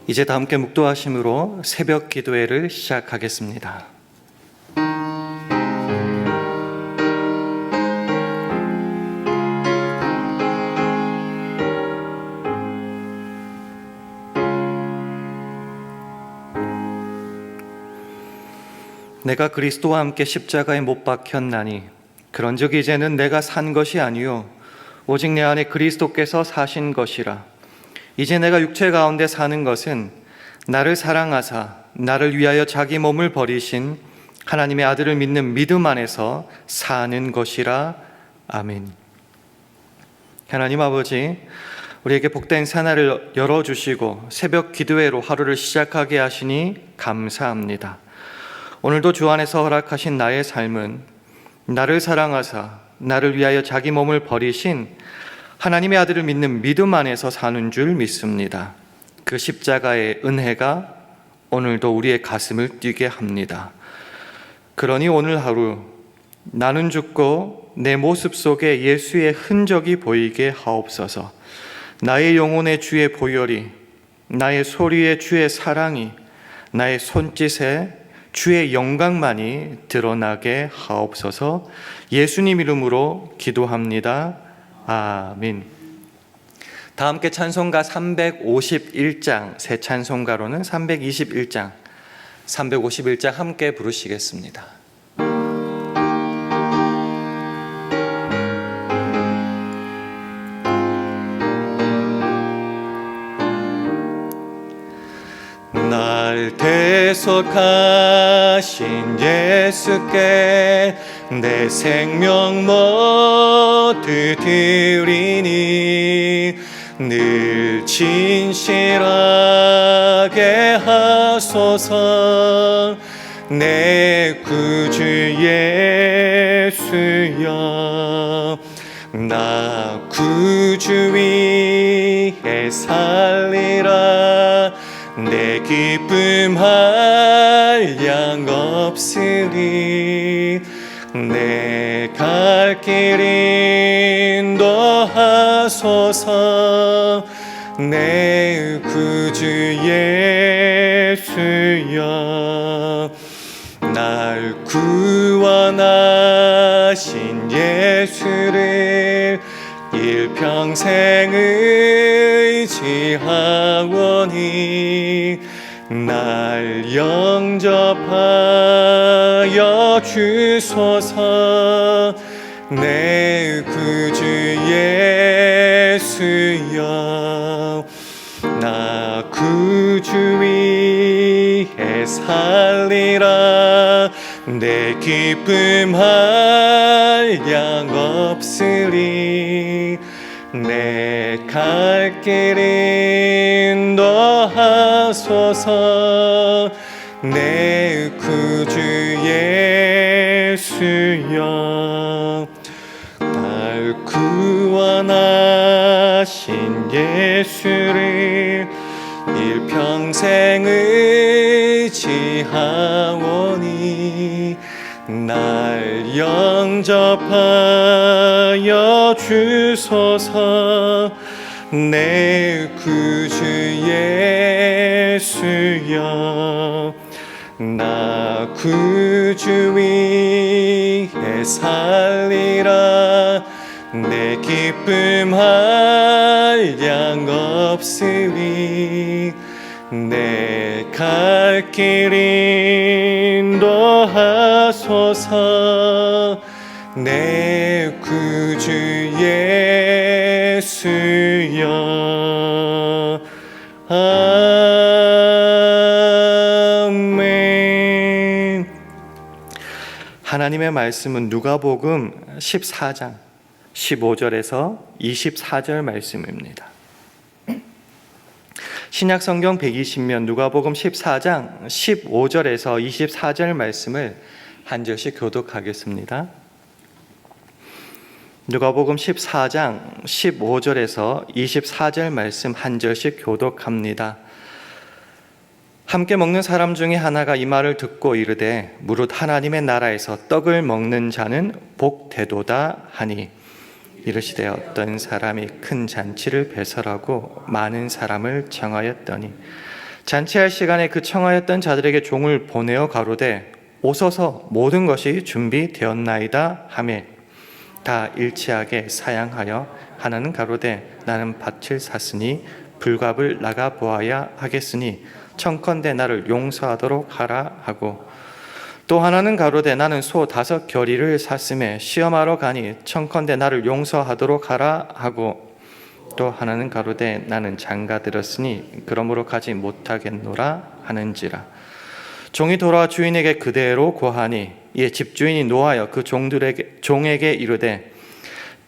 이제 다 함께 묵도하심으로 새벽 기도회를 시작하겠습니다. 내가 그리스도와 함께 십자가에 못 박혔나니 그런즉 이제는 내가 산 것이 아니요 오직 내 안에 그리스도께서 사신 것이라. 이제 내가 육체 가운데 사는 것은 나를 사랑하사 나를 위하여 자기 몸을 버리신 하나님의 아들을 믿는 믿음 안에서 사는 것이라. 아멘. 하나님 아버지, 우리에게 복된 새날을 열어주시고 새벽 기도회로 하루를 시작하게 하시니 감사합니다. 오늘도 주 안에서 허락하신 나의 삶은 나를 사랑하사 나를 위하여 자기 몸을 버리신 하나님의 아들을 믿는 믿음 안에서 사는 줄 믿습니다. 그 십자가의 은혜가 오늘도 우리의 가슴을 뛰게 합니다. 그러니 오늘 하루 나는 죽고 내 모습 속에 예수의 흔적이 보이게 하옵소서. 나의 영혼의 주의 보혈이, 나의 소리에 주의 사랑이, 나의 손짓에 주의 영광만이 드러나게 하옵소서. 예수님 이름으로 기도합니다. 아멘. 다 함께 찬송가 351장, 새 찬송가로는 321장, 351장 함께 부르시겠습니다. 날 대속하신 예수께 내 생명 모두 드리니 늘 진실하게 하소서. 내 구주 예수여, 나 구주 위에 살리라. 내 기쁨 한량 없으리. 내 갈 길 인도하소서. 내 구주 예수여, 날 구원하신 예수를 일평생 의지하오니 날 영접하여 주소서. 내 구주 예수여, 나 구주 위에 살리라. 내 기쁨 한량 없으리. 내 갈 길 인도하소서. 내 구주 예수여, 날 구원하신 예수를 일평생 의지하오니 날 영접하여 주소서. 내 구주 예수여, 나 구주 위에 살리라. 내 기쁨 한량 없으리. 내 갈 길 인도하소서. 내 구주 예수여. 아멘. 하나님의 말씀은 누가복음 14장 15절에서 24절 말씀입니다. 신약 성경 120면 누가복음 14장 15절에서 24절 말씀을 한 절씩 교독하겠습니다. 누가복음 14장 15절에서 24절 말씀 한 절씩 교독합니다. 함께 먹는 사람 중에 하나가 이 말을 듣고 이르되 무릇 하나님의 나라에서 떡을 먹는 자는 복되도다 하니 이르시되 어떤 사람이 큰 잔치를 배설하고 많은 사람을 청하였더니 잔치할 시간에 그 청하였던 자들에게 종을 보내어 가로되 오소서 모든 것이 준비되었나이다 하매 다 일치하게 사양하여 하나는 가로되 나는 밭을 샀으니 불갑을 나가 보아야 하겠으니 청컨대 나를 용서하도록 하라 하고 또 하나는 가로되 나는 소 5 겨리를 샀음에 시험하러 가니 청컨대 나를 용서하도록 하라 하고 또 하나는 가로되 나는 장가 들었으니 그러므로 가지 못하겠노라 하는지라. 종이 돌아와 주인에게 그대로 고하니 이에 집주인이 노하여 그 종에게 이르되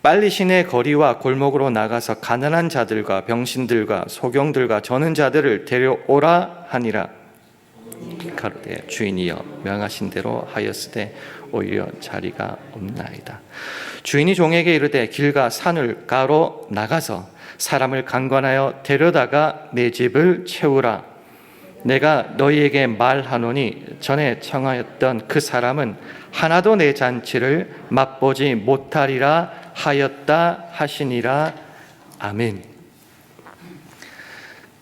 빨리 시내 거리와 골목으로 나가서 가난한 자들과 병신들과 소경들과 저는 자들을 데려오라 하니라. 가로되 주인이여 명하신 대로 하였으되 오히려 자리가 없나이다. 주인이 종에게 이르되 길과 산을 가로 나가서 사람을 강권하여 데려다가 내 집을 채우라. 내가 너희에게 말하노니 전에 청하였던 그 사람은 하나도 내 잔치를 맛보지 못하리라 하였다 하시니라. 아멘.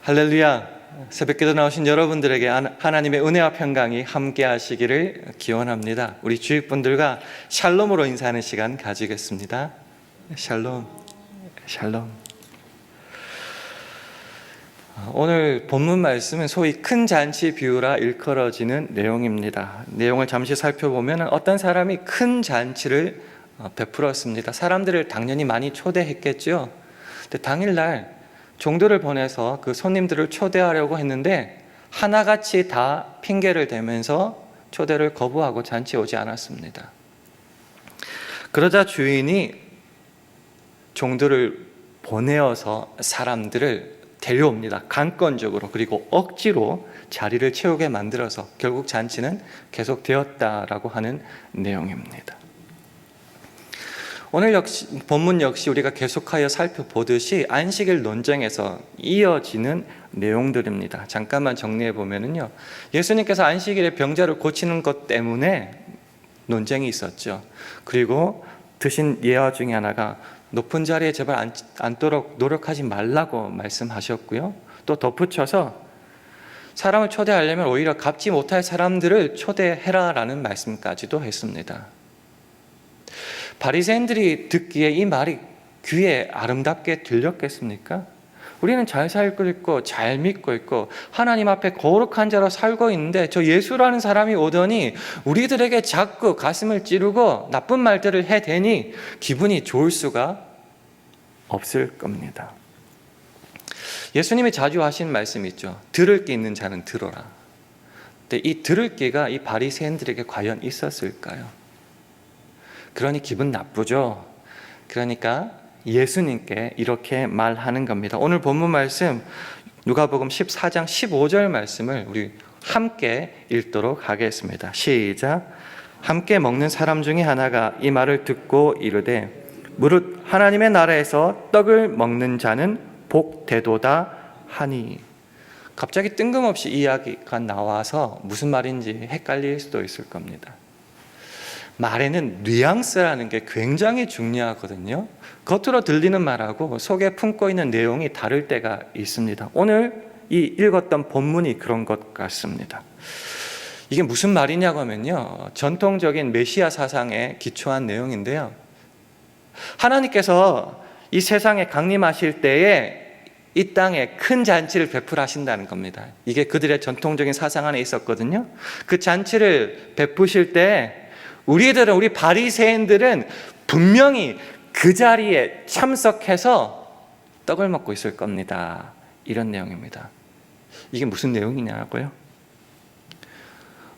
할렐루야. 새벽기도 나오신 여러분들에게 하나님의 은혜와 평강이 함께 하시기를 기원합니다. 우리 주위분들과 샬롬으로 인사하는 시간 가지겠습니다. 샬롬, 샬롬. 오늘 본문 말씀은 소위 큰 잔치 비유라 일컬어지는 내용입니다. 내용을 잠시 살펴보면 어떤 사람이 큰 잔치를 베풀었습니다. 사람들을 당연히 많이 초대했겠죠. 근데 당일날 종들을 보내서 그 손님들을 초대하려고 했는데 하나같이 다 핑계를 대면서 초대를 거부하고 잔치에 오지 않았습니다. 그러자 주인이 종들을 보내어서 사람들을 데려옵니다. 강권적으로, 그리고 억지로 자리를 채우게 만들어서 결국 잔치는 계속되었다라고 하는 내용입니다. 오늘 역시 본문 역시 우리가 계속하여 살펴보듯이 안식일 논쟁에서 이어지는 내용들입니다. 잠깐만 정리해 보면은요, 예수님께서 안식일에 병자를 고치는 것 때문에 논쟁이 있었죠. 그리고 드신 예화 중에 하나가 높은 자리에 제발 앉도록 노력하지 말라고 말씀하셨고요. 또 덧붙여서 사람을 초대하려면 오히려 갚지 못할 사람들을 초대해라라는 말씀까지도 했습니다. 바리새인들이 듣기에 이 말이 귀에 아름답게 들렸겠습니까? 우리는 잘 살고 있고 잘 믿고 있고 하나님 앞에 거룩한 자로 살고 있는데 저 예수라는 사람이 오더니 우리들에게 자꾸 가슴을 찌르고 나쁜 말들을 해대니 기분이 좋을 수가 없을 겁니다. 예수님이 자주 하신 말씀이 있죠. 들을 게 있는 자는 들어라. 근데 이 들을 게가 이 바리새인들에게 과연 있었을까요? 그러니 기분 나쁘죠. 그러니까 예수님께 이렇게 말하는 겁니다. 오늘 본문 말씀 누가복음 14장 15절 말씀을 우리 함께 읽도록 하겠습니다. 시작. 함께 먹는 사람 중에 하나가 이 말을 듣고 이르되 무릇 하나님의 나라에서 떡을 먹는 자는 복되도다 하니. 갑자기 뜬금없이 이야기가 나와서 무슨 말인지 헷갈릴 수도 있을 겁니다. 말에는 뉘앙스라는 게 굉장히 중요하거든요. 겉으로 들리는 말하고 속에 품고 있는 내용이 다를 때가 있습니다. 오늘 이 읽었던 본문이 그런 것 같습니다. 이게 무슨 말이냐고 하면요, 전통적인 메시아 사상에 기초한 내용인데요, 하나님께서 이 세상에 강림하실 때에 이 땅에 큰 잔치를 베풀하신다는 겁니다. 이게 그들의 전통적인 사상 안에 있었거든요. 그 잔치를 베푸실 때 우리 바리새인들은 분명히 그 자리에 참석해서 떡을 먹고 있을 겁니다. 이런 내용입니다. 이게 무슨 내용이냐고요?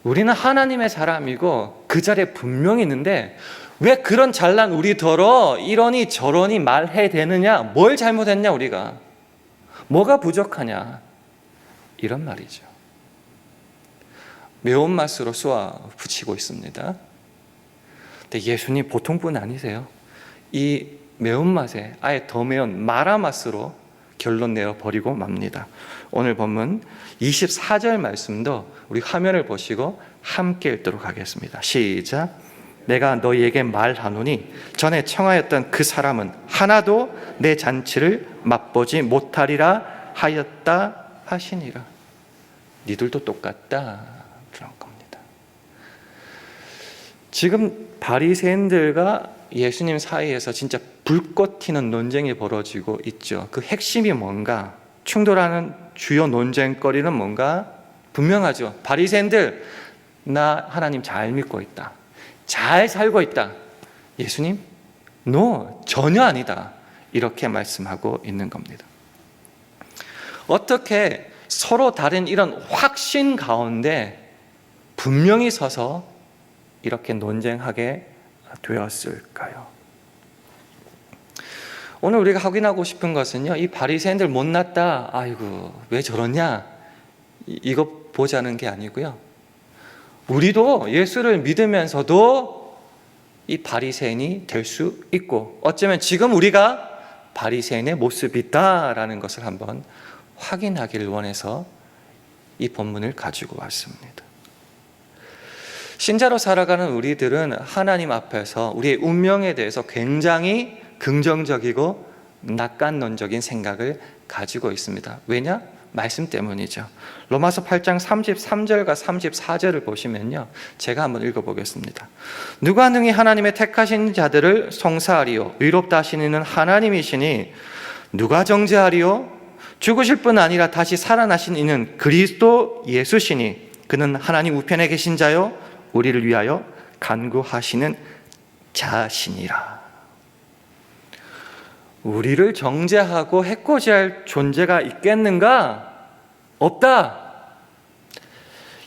우리는 하나님의 사람이고 그 자리에 분명히 있는데 왜 그런 잘난 우리더러 이러니 저러니 말해대느냐? 뭘 잘못했냐 우리가? 뭐가 부족하냐? 이런 말이죠. 매운맛으로 쏘아 붙이고 있습니다. 근데 예수님 보통 분 아니세요. 이 매운맛에 아예 더 매운 마라맛으로 결론 내어버리고 맙니다. 오늘 본문 24절 말씀도 우리 화면을 보시고 함께 읽도록 하겠습니다. 시작. 내가 너희에게 말하노니 전에 청하였던 그 사람은 하나도 내 잔치를 맛보지 못하리라 하였다 하시니라. 니들도 똑같다 그런 겁니다. 지금 바리새인들과 예수님 사이에서 진짜 불꽃 튀는 논쟁이 벌어지고 있죠. 그 핵심이 뭔가, 충돌하는 주요 논쟁거리는 뭔가 분명하죠. 바리새인들, 나 하나님 잘 믿고 있다, 잘 살고 있다. 예수님, no, 전혀 아니다, 이렇게 말씀하고 있는 겁니다. 어떻게 서로 다른 이런 확신 가운데 분명히 서서 이렇게 논쟁하게 되었을까요? 오늘 우리가 확인하고 싶은 것은요, 이 바리새인들 못났다, 아이고 왜 저러냐, 이거 보자는 게 아니고요, 우리도 예수를 믿으면서도 이 바리새인이 될 수 있고, 어쩌면 지금 우리가 바리새인의 모습이다라는 것을 한번 확인하기를 원해서 이 본문을 가지고 왔습니다. 신자로 살아가는 우리들은 하나님 앞에서 우리의 운명에 대해서 굉장히 긍정적이고 낙관론적인 생각을 가지고 있습니다. 왜냐? 말씀 때문이죠. 로마서 8장 33절과 34절을 보시면요, 제가 한번 읽어보겠습니다. 누가 능히 하나님의 택하신 자들을 송사하리요, 의롭다 하신 이는 하나님이시니 누가 정죄하리요? 죽으실 뿐 아니라 다시 살아나신 이는 그리스도 예수시니 그는 하나님 우편에 계신 자요 우리를 위하여 간구하시는 자시니라. 우리를 정죄하고 해코지할 존재가 있겠는가? 없다.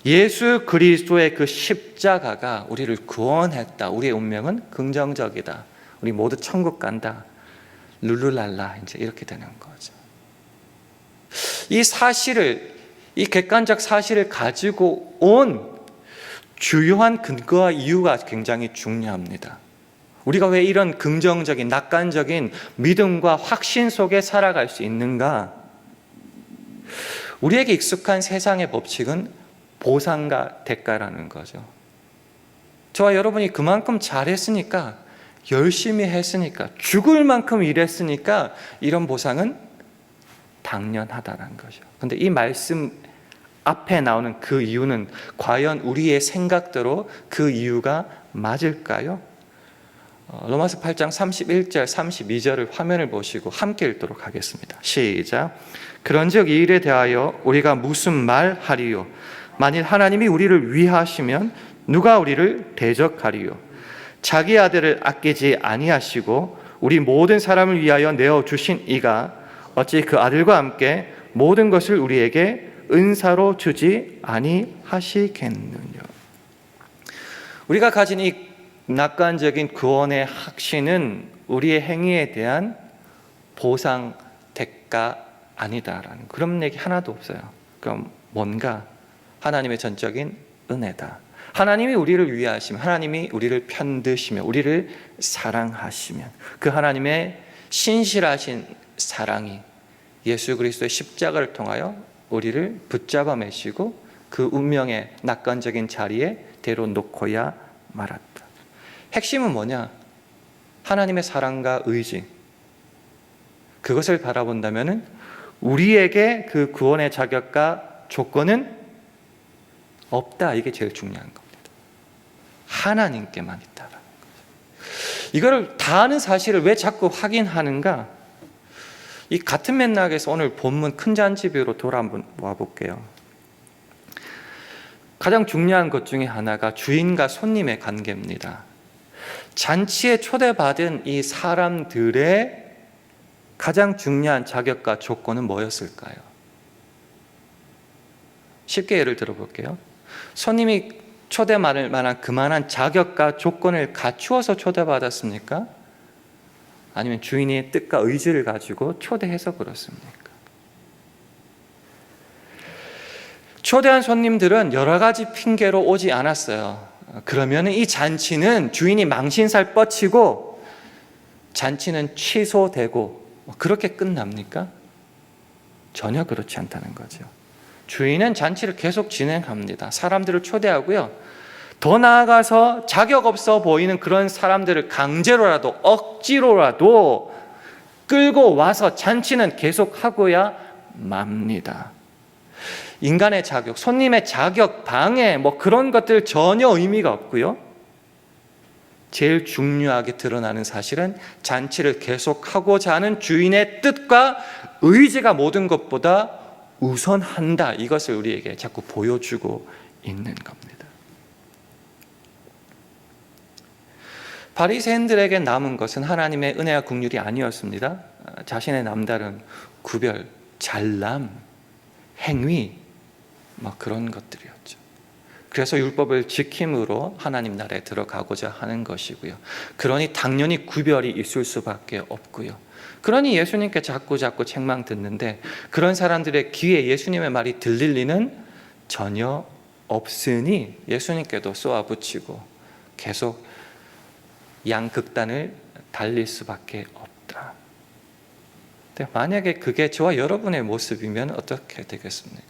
예수 그리스도의 그 십자가가 우리를 구원했다. 우리의 운명은 긍정적이다. 우리 모두 천국 간다. 룰루랄라, 이제 이렇게 되는 거죠. 이 사실을, 이 객관적 사실을 가지고 온 주요한 근거와 이유가 굉장히 중요합니다. 우리가 왜 이런 긍정적인, 낙관적인 믿음과 확신 속에 살아갈 수 있는가? 우리에게 익숙한 세상의 법칙은 보상과 대가라는 거죠. 저와 여러분이 그만큼 잘했으니까, 열심히 했으니까, 죽을 만큼 일했으니까 이런 보상은 당연하다는 거죠. 그런데 이 말씀 앞에 나오는 그 이유는 과연 우리의 생각대로 그 이유가 맞을까요? 로마서 8장 31절, 32절을 화면을 보시고 함께 읽도록 하겠습니다. 시작. 그런즉 이 일에 대하여 우리가 무슨 말 하리요? 만일 하나님이 우리를 위하시면 누가 우리를 대적하리요? 자기 아들을 아끼지 아니하시고 우리 모든 사람을 위하여 내어주신 이가 어찌 그 아들과 함께 모든 것을 우리에게 은사로 주지 아니하시겠느냐? 우리가 가진 이 낙관적인 구원의 확신은 우리의 행위에 대한 보상, 대가 아니다라는 그런 얘기 하나도 없어요. 그럼 뭔가? 하나님의 전적인 은혜다. 하나님이 우리를 위하시면, 하나님이 우리를 편드시며 우리를 사랑하시면 그 하나님의 신실하신 사랑이 예수 그리스도의 십자가를 통하여 우리를 붙잡아 매시고 그 운명의 낙관적인 자리에 데려놓고야 말았다. 핵심은 뭐냐? 하나님의 사랑과 의지. 그것을 바라본다면 우리에게 그 구원의 자격과 조건은 없다. 이게 제일 중요한 겁니다. 하나님께만 있다라는 거죠. 이거를 다 아는 사실을 왜 자꾸 확인하는가? 이 같은 맥락에서 오늘 본문 큰 잔치비유로 돌아와 볼게요. 가장 중요한 것 중에 하나가 주인과 손님의 관계입니다. 잔치에 초대받은 이 사람들의 가장 중요한 자격과 조건은 뭐였을까요? 쉽게 예를 들어 볼게요. 손님이 초대받을 만한 그만한 자격과 조건을 갖추어서 초대받았습니까? 아니면 주인의 뜻과 의지를 가지고 초대해서 그렇습니까? 초대한 손님들은 여러 가지 핑계로 오지 않았어요. 그러면 이 잔치는 주인이 망신살 뻗치고 잔치는 취소되고 그렇게 끝납니까? 전혀 그렇지 않다는 거죠. 주인은 잔치를 계속 진행합니다. 사람들을 초대하고요. 더 나아가서 자격 없어 보이는 그런 사람들을 강제로라도 억지로라도 끌고 와서 잔치는 계속하고야 맙니다. 인간의 자격, 손님의 자격, 방해 뭐 그런 것들 전혀 의미가 없고요. 제일 중요하게 드러나는 사실은 잔치를 계속하고자 하는 주인의 뜻과 의지가 모든 것보다 우선한다. 이것을 우리에게 자꾸 보여주고 있는 겁니다. 바리새인들에게 남은 것은 하나님의 은혜와 긍휼이 아니었습니다. 자신의 남다른 구별, 잘남, 행위 뭐 그런 것들이었죠. 그래서 율법을 지킴으로 하나님 나라에 들어가고자 하는 것이고요. 그러니 당연히 구별이 있을 수밖에 없고요. 그러니 예수님께 자꾸 책망 듣는데 그런 사람들의 귀에 예수님의 말이 들릴 리는 전혀 없으니 예수님께도 쏘아붙이고 계속 양극단을 달릴 수밖에 없다. 근데 만약에 그게 저와 여러분의 모습이면 어떻게 되겠습니까?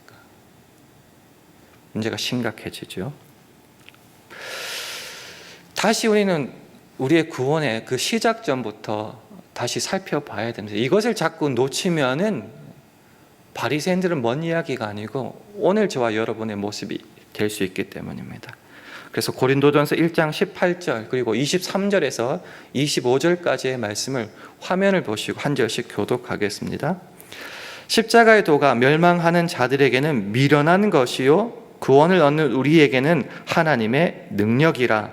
문제가 심각해지죠. 다시 우리는 우리의 구원의 그 시작점부터 다시 살펴봐야 됩니다. 이것을 자꾸 놓치면은 바리새인들은 먼 이야기가 아니고 오늘 저와 여러분의 모습이 될 수 있기 때문입니다. 그래서 고린도전서 1장 18절 그리고 23절에서 25절까지의 말씀을 화면을 보시고 한 절씩 교독하겠습니다. 십자가의 도가 멸망하는 자들에게는 미련한 것이요 구원을 얻는 우리에게는 하나님의 능력이라.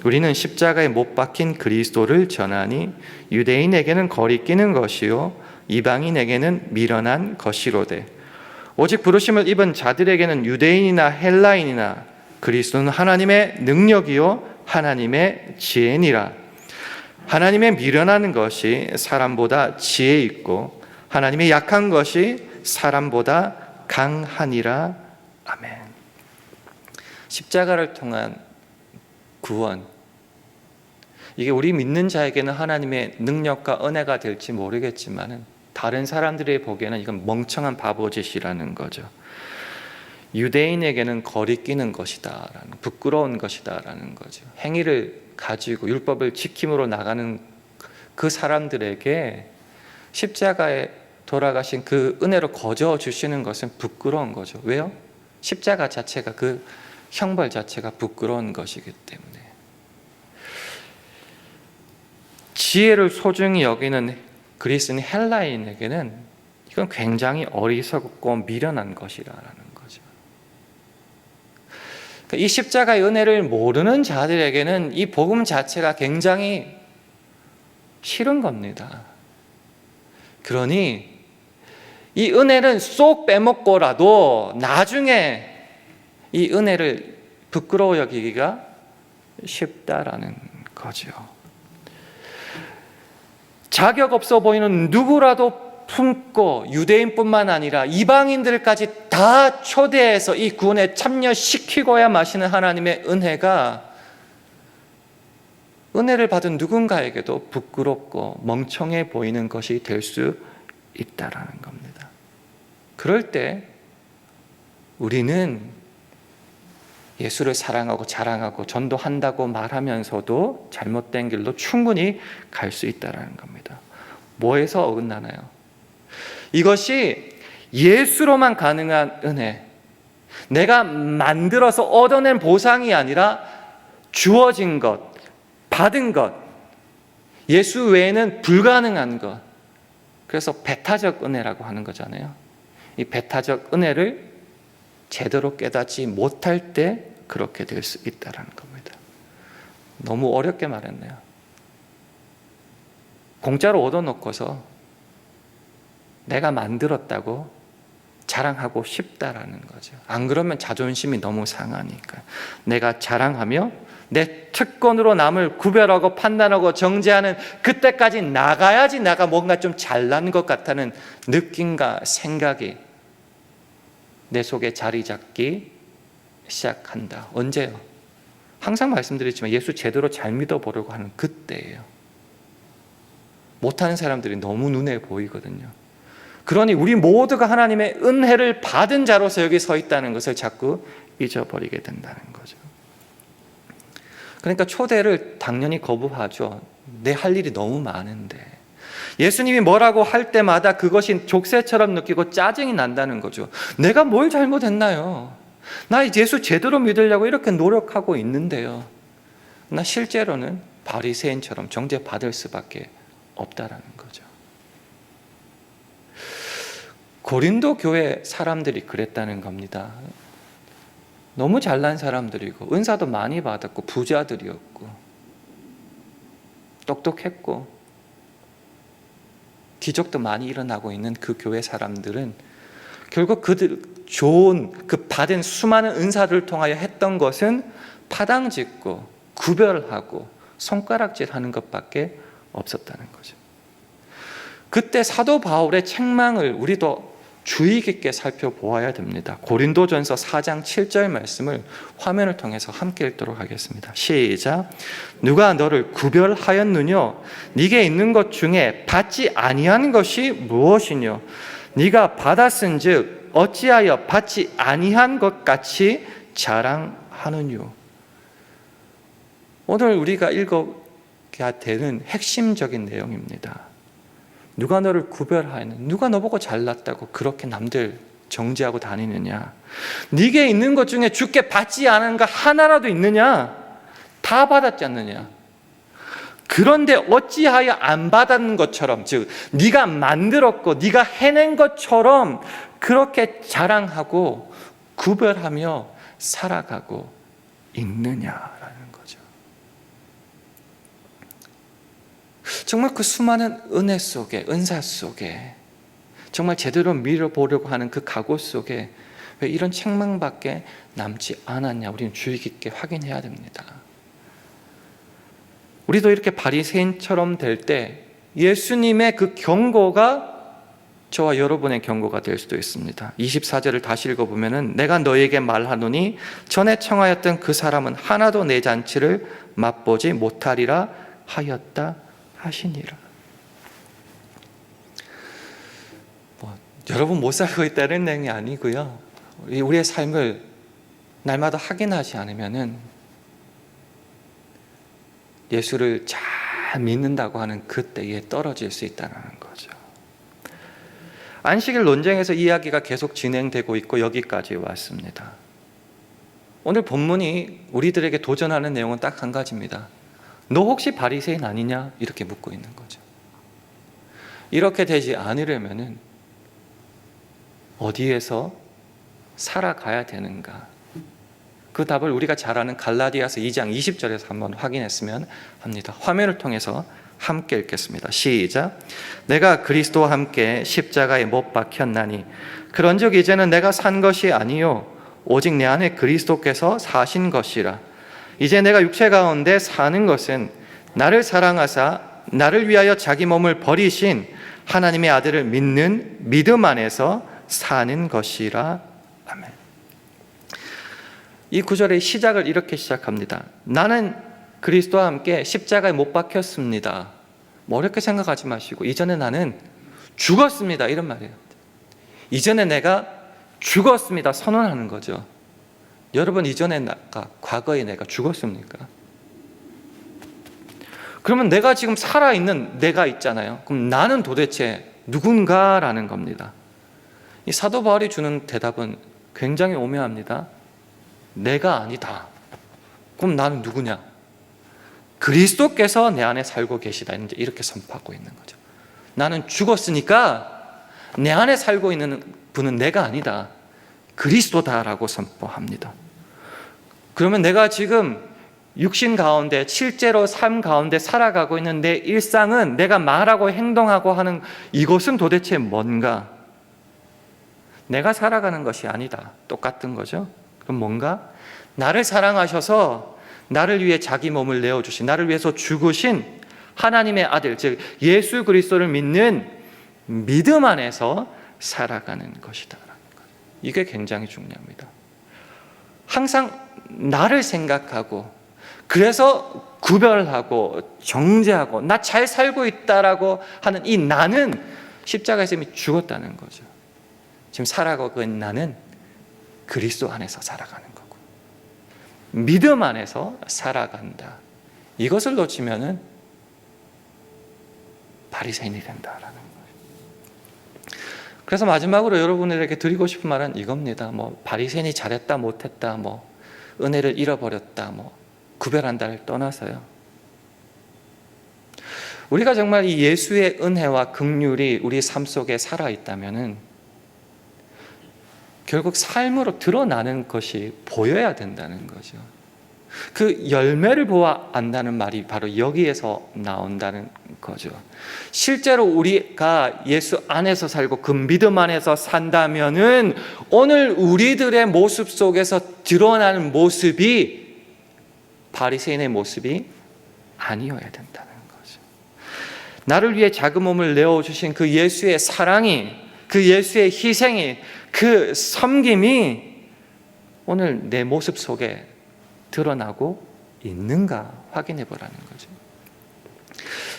우리는 십자가에 못 박힌 그리스도를 전하니 유대인에게는 거리끼는 것이요 이방인에게는 미련한 것이로되 오직 부르심을 입은 자들에게는 유대인이나 헬라인이나 그리스도는 하나님의 능력이요 하나님의 지혜니라. 하나님의 미련한 것이 사람보다 지혜 있고 하나님의 약한 것이 사람보다 강하니라. 아멘. 십자가를 통한 구원, 이게 우리 믿는 자에게는 하나님의 능력과 은혜가 될지 모르겠지만 다른 사람들이 보기에는 이건 멍청한 바보짓이라는 거죠. 유대인에게는 거리끼는 것이다, 부끄러운 것이다 라는 거죠. 행위를 가지고 율법을 지킴으로 나가는 그 사람들에게 십자가에 돌아가신 그 은혜로 거저 주시는 것은 부끄러운 거죠. 왜요? 십자가 자체가 그 형벌 자체가 부끄러운 것이기 때문에. 지혜를 소중히 여기는 그리스인 헬라인에게는 이건 굉장히 어리석고 미련한 것이라는 거죠. 이 십자가의 은혜를 모르는 자들에게는 이 복음 자체가 굉장히 싫은 겁니다. 그러니 이 은혜는 쏙 빼먹고라도 나중에 이 은혜를 부끄러워 여기기가 쉽다라는 거죠. 자격 없어 보이는 누구라도 품고 유대인뿐만 아니라 이방인들까지 다 초대해서 이 구원에 참여시키고야 마시는 하나님의 은혜가 은혜를 받은 누군가에게도 부끄럽고 멍청해 보이는 것이 될 수 있다라는 겁니다. 그럴 때 우리는 예수를 사랑하고 자랑하고 전도한다고 말하면서도 잘못된 길로 충분히 갈 수 있다는 겁니다. 뭐에서 어긋나나요? 이것이 예수로만 가능한 은혜, 내가 만들어서 얻어낸 보상이 아니라 주어진 것, 받은 것, 예수 외에는 불가능한 것. 그래서 배타적 은혜라고 하는 거잖아요. 이 배타적 은혜를 제대로 깨닫지 못할 때 그렇게 될 수 있다는 겁니다. 너무 어렵게 말했네요. 공짜로 얻어놓고서 내가 만들었다고 자랑하고 싶다라는 거죠. 안 그러면 자존심이 너무 상하니까. 내가 자랑하며 내 특권으로 남을 구별하고 판단하고 정죄하는 그때까지 나가야지 내가 뭔가 좀 잘난 것 같다는 느낌과 생각이 내 속에 자리 잡기 시작한다. 언제요? 항상 말씀드렸지만 예수 제대로 잘 믿어보려고 하는 그때예요. 못하는 사람들이 너무 눈에 보이거든요. 그러니 우리 모두가 하나님의 은혜를 받은 자로서 여기 서 있다는 것을 자꾸 잊어버리게 된다는 거죠. 그러니까 초대를 당연히 거부하죠. 내 할 일이 너무 많은데. 예수님이 뭐라고 할 때마다 그것이 족쇄처럼 느끼고 짜증이 난다는 거죠. 내가 뭘 잘못했나요? 나 예수 제대로 믿으려고 이렇게 노력하고 있는데요. 나 실제로는 바리새인처럼 정죄받을 수밖에 없다라는 거죠. 고린도 교회 사람들이 그랬다는 겁니다. 너무 잘난 사람들이고 은사도 많이 받았고 부자들이었고 똑똑했고 기적도 많이 일어나고 있는 그 교회 사람들은 결국 그들 좋은 그 받은 수많은 은사를 통하여 했던 것은 파당짓고 구별하고 손가락질하는 것밖에 없었다는 거죠. 그때 사도 바울의 책망을 우리도 주의 깊게 살펴보아야 됩니다. 고린도전서 4장 7절 말씀을 화면을 통해서 함께 읽도록 하겠습니다. 시작. 누가 너를 구별하였느뇨? 네게 있는 것 중에 받지 아니한 것이 무엇이뇨? 네가 받았은즉 어찌하여 받지 아니한 것 같이 자랑하느뇨? 오늘 우리가 읽어야 되는 핵심적인 내용입니다. 누가 너를 구별하였느냐? 누가 너보고 잘났다고 그렇게 남들 정죄하고 다니느냐? 네게 있는 것 중에 주께 받지 않은 것 하나라도 있느냐? 다 받았지 않느냐? 그런데 어찌하여 안 받은 것처럼, 즉 네가 만들었고 네가 해낸 것처럼 그렇게 자랑하고 구별하며 살아가고 있느냐라는 거죠. 정말 그 수많은 은혜 속에, 은사 속에, 정말 제대로 밀어보려고 하는 그 각오 속에 왜 이런 책망밖에 남지 않았냐? 우리는 주의 깊게 확인해야 됩니다. 우리도 이렇게 바리새인처럼 될 때 예수님의 그 경고가 저와 여러분의 경고가 될 수도 있습니다. 24절을 다시 읽어보면 내가 너에게 말하노니 전에 청하였던 그 사람은 하나도 내 잔치를 맛보지 못하리라 하였다 하시니라. 여러분 못 살고 있다는 내용이 아니고요. 우리의 삶을 날마다 확인하지 않으면 예수를 잘 믿는다고 하는 그때에 떨어질 수 있다는 거죠. 안식일 논쟁에서 이야기가 계속 진행되고 있고 여기까지 왔습니다. 오늘 본문이 우리들에게 도전하는 내용은 딱 한 가지입니다. 너 혹시 바리새인 아니냐? 이렇게 묻고 있는 거죠. 이렇게 되지 않으려면 어디에서 살아가야 되는가? 그 답을 우리가 잘 아는 갈라디아서 2장 20절에서 한번 확인했으면 합니다. 화면을 통해서 함께 읽겠습니다. 시작. 내가 그리스도와 함께 십자가에 못 박혔나니 그런즉 이제는 내가 산 것이 아니요 오직 내 안에 그리스도께서 사신 것이라. 이제 내가 육체 가운데 사는 것은 나를 사랑하사 나를 위하여 자기 몸을 버리신 하나님의 아들을 믿는 믿음 안에서 사는 것이라. 아멘. 이 구절의 시작을 이렇게 시작합니다. 나는 그리스도와 함께 십자가에 못 박혔습니다. 뭐 어렵게 생각하지 마시고 이전에 나는 죽었습니다. 이런 말이에요. 이전에 내가 죽었습니다. 선언하는 거죠. 여러분 이전에 과거에 내가 죽었습니까? 그러면 내가 지금 살아있는 내가 있잖아요. 그럼 나는 도대체 누군가라는 겁니다. 이 사도 바울이 주는 대답은 굉장히 오묘합니다. 내가 아니다. 그럼 나는 누구냐? 그리스도께서 내 안에 살고 계시다. 이렇게 선포하고 있는 거죠. 나는 죽었으니까 내 안에 살고 있는 분은 내가 아니다. 그리스도다라고 선포합니다. 그러면 내가 지금 육신 가운데 실제로 삶 가운데 살아가고 있는 내 일상은 내가 말하고 행동하고 하는 이것은 도대체 뭔가? 내가 살아가는 것이 아니다. 똑같은 거죠. 그럼 뭔가? 나를 사랑하셔서 나를 위해 자기 몸을 내어주신, 나를 위해서 죽으신 하나님의 아들, 즉 예수 그리스도를 믿는 믿음 안에서 살아가는 것이다. 이게 굉장히 중요합니다. 항상 나를 생각하고 그래서 구별하고 정죄하고 나 잘 살고 있다라고 하는 이 나는 십자가에서 이미 죽었다는 거죠. 지금 살아가고 있는 나는 그리스도 안에서 살아가는 거고 믿음 안에서 살아간다. 이것을 놓치면은 바리새인이 된다라는 거예요. 그래서 마지막으로 여러분들에게 드리고 싶은 말은 이겁니다. 바리새인이 잘했다 못했다, 은혜를 잃어버렸다, 구별한다를 떠나서요, 우리가 정말 이 예수의 은혜와 긍휼이 우리 삶 속에 살아있다면은 결국 삶으로 드러나는 것이 보여야 된다는 거죠. 그 열매를 보아 안다는 말이 바로 여기에서 나온다는 거죠. 실제로 우리가 예수 안에서 살고 그 믿음 안에서 산다면은 오늘 우리들의 모습 속에서 드러나는 모습이 바리새인의 모습이 아니어야 된다는 거죠. 나를 위해 작은 몸을 내어주신 그 예수의 사랑이, 그 예수의 희생이, 그 섬김이 오늘 내 모습 속에 드러나고 있는가 확인해 보라는 거죠.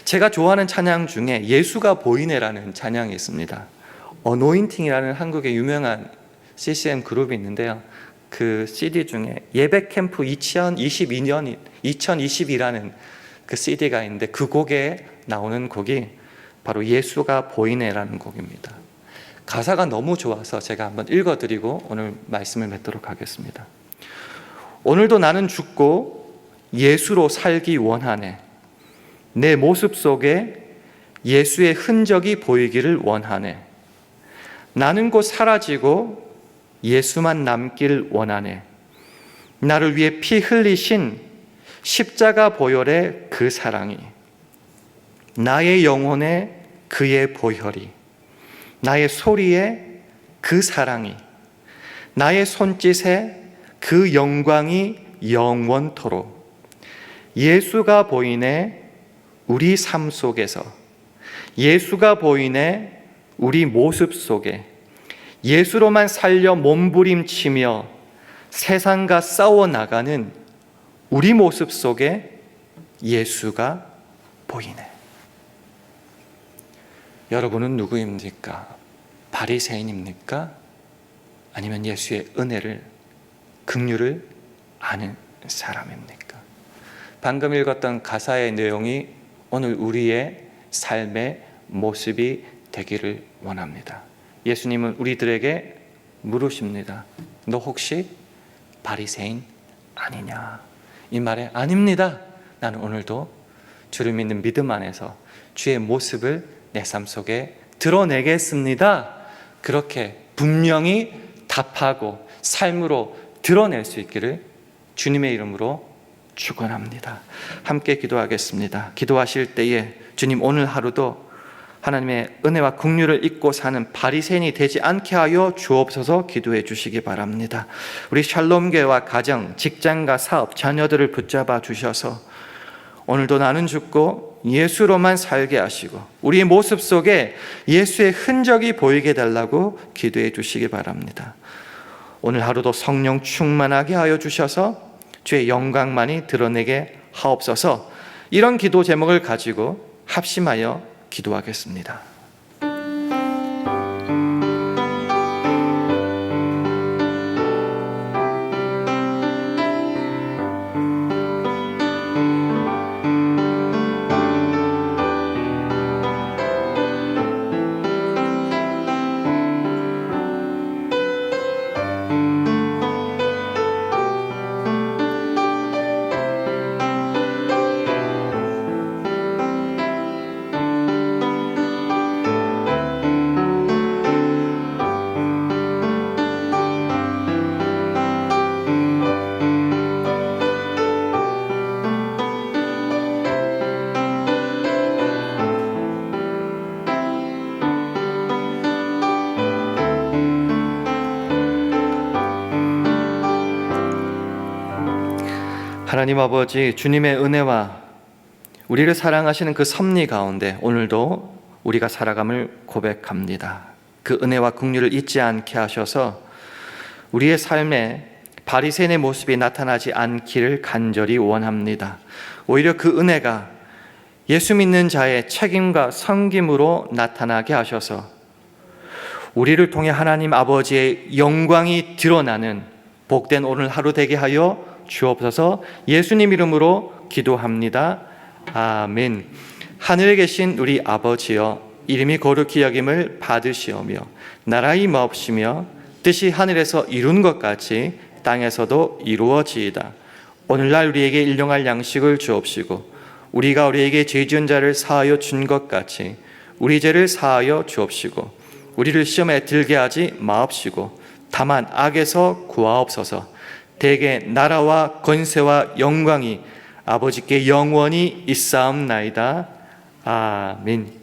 제가 좋아하는 찬양 중에 예수가 보이네라는 찬양이 있습니다. 어노인팅이라는 한국의 유명한 CCM 그룹이 있는데요, 그 CD 중에 예배 캠프 2022라는 그 CD가 있는데 그 곡에 나오는 곡이 바로 예수가 보이네라는 곡입니다. 가사가 너무 좋아서 제가 한번 읽어드리고 오늘 말씀을 맺도록 하겠습니다. 오늘도 나는 죽고 예수로 살기 원하네. 내 모습 속에 예수의 흔적이 보이기를 원하네. 나는 곧 사라지고 예수만 남길 원하네. 나를 위해 피 흘리신 십자가 보혈의 그 사랑이, 나의 영혼에 그의 보혈이, 나의 소리에 그 사랑이, 나의 손짓에 그 영광이 영원토록 예수가 보이네 우리 삶 속에서, 예수가 보이네 우리 모습 속에, 예수로만 살려 몸부림치며 세상과 싸워나가는 우리 모습 속에 예수가 보이네. 여러분은 누구입니까? 바리새인입니까? 아니면 예수의 은혜를, 긍휼을 아는 사람입니까? 방금 읽었던 가사의 내용이 오늘 우리의 삶의 모습이 되기를 원합니다. 예수님은 우리들에게 물으십니다. 너 혹시 바리새인 아니냐? 이 말에 아닙니다. 나는 오늘도 주를 믿는 믿음 안에서 주의 모습을 내 삶 속에 드러내겠습니다. 그렇게 분명히 답하고 삶으로 드러낼 수 있기를 주님의 이름으로 축원합니다. 함께 기도하겠습니다. 기도하실 때에 주님, 오늘 하루도 하나님의 은혜와 긍휼을 잊고 사는 바리새인이 되지 않게 하여 주옵소서 기도해 주시기 바랍니다. 우리 샬롬교회와 가정, 직장과 사업, 자녀들을 붙잡아 주셔서 오늘도 나는 죽고 예수로만 살게 하시고 우리의 모습 속에 예수의 흔적이 보이게 달라고 기도해 주시기 바랍니다. 오늘 하루도 성령 충만하게 하여 주셔서 주의 영광만이 드러내게 하옵소서. 이런 기도 제목을 가지고 합심하여 기도하겠습니다. 하나님 아버지, 주님의 은혜와 우리를 사랑하시는 그 섭리 가운데 오늘도 우리가 살아감을 고백합니다. 그 은혜와 긍휼을 잊지 않게 하셔서 우리의 삶에 바리새인의 모습이 나타나지 않기를 간절히 원합니다. 오히려 그 은혜가 예수 믿는 자의 책임과 섬김으로 나타나게 하셔서 우리를 통해 하나님 아버지의 영광이 드러나는 복된 오늘 하루 되게 하여 주옵소서. 예수님 이름으로 기도합니다. 아멘. 하늘에 계신 우리 아버지여, 이름이 거룩히 여김을 받으시오며 나라가 임하옵시며 뜻이 하늘에서 이룬 것 같이 땅에서도 이루어지이다. 오늘날 우리에게 일용할 양식을 주옵시고 우리가 우리에게 죄 지은 자를 사하여 준 것 같이 우리 죄를 사하여 주옵시고 우리를 시험에 들게 하지 마옵시고 다만 악에서 구하옵소서. 대개 나라와 권세와 영광이 아버지께 영원히 있사옵나이다. 아멘.